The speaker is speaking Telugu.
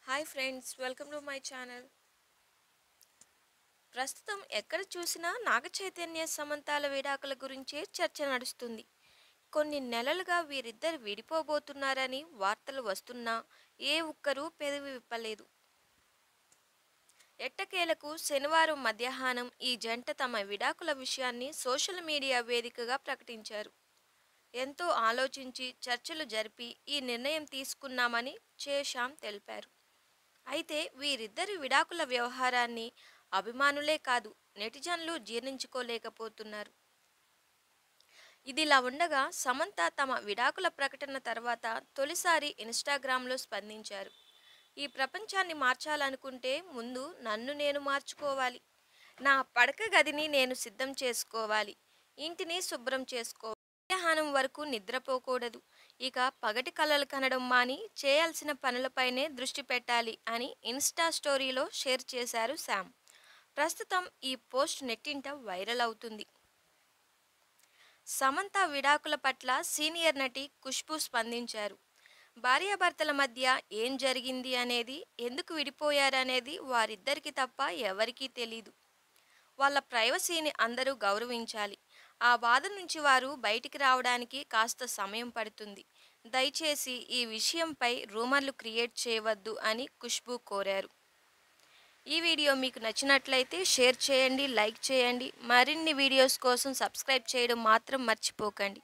Hi friends, welcome to my channel. ప్రస్తుతం ఎక్కడ చూసినా నాగ చైతన్య సమంతాల విడాకుల గురించే చర్చ నడుస్తుంది. కొన్ని నెలలుగా వీరిద్దరు విడిపోబోతున్నారని వార్తలు వస్తున్నా ఏ ఒక్కరూ పెదవి విప్పలేదు. ఎట్టకేలకు శనివారం మధ్యాహ్నం ఈ జంట తమ విడాకుల విషయాన్ని సోషల్ మీడియా వేదికగా ప్రకటించారు. ఎంతో ఆలోచించి చర్చలు జరిపి ఈ నిర్ణయం తీసుకున్నామని శ్యామ్ తెలిపారు. అయితే వీరిద్దరి విడాకుల వ్యవహారాన్ని అభిమానులే కాదు, నెటిజన్లు జీర్ణించుకోలేకపోతున్నారు. ఇదిలా ఉండగా సమంత తమ విడాకుల ప్రకటన తర్వాత తొలిసారి ఇన్స్టాగ్రామ్లో స్పందించారు. ఈ ప్రపంచాన్ని మార్చాలనుకుంటే ముందు నన్ను నేను మార్చుకోవాలి. నా పడక గదిని నేను సిద్ధం చేసుకోవాలి. ఇంటిని శుభ్రం చేసుకోవాలి. మధ్యాహ్నం వరకు నిద్రపోకూడదు. ఇక పగటి కలలు కనడం మాని చేయాల్సిన పనులపైనే దృష్టి పెట్టాలి అని ఇన్స్టా స్టోరీలో షేర్ చేశారు శామ్. ప్రస్తుతం ఈ పోస్ట్ నెట్టింట వైరల్ అవుతుంది. సమంత విడాకుల పట్ల సీనియర్ నటి ఖుష్బూ స్పందించారు. భార్యాభర్తల మధ్య ఏం జరిగింది అనేది, ఎందుకు విడిపోయారనేది వారిద్దరికి తప్ప ఎవరికీ తెలీదు. వాళ్ళ ప్రైవసీని అందరూ గౌరవించాలి. ఆ బాధ నుంచి వారు బయటికి రావడానికి కాస్త సమయం పడుతుంది. దయచేసి ఈ విషయంపై రూమర్లు క్రియేట్ చేయవద్దు అని ఖుష్బూ కోరారు. ఈ వీడియో మీకు నచ్చినట్లయితే షేర్ చేయండి, లైక్ చేయండి. మరిన్ని వీడియోస్ కోసం సబ్స్క్రైబ్ చేయడం మాత్రం మర్చిపోకండి.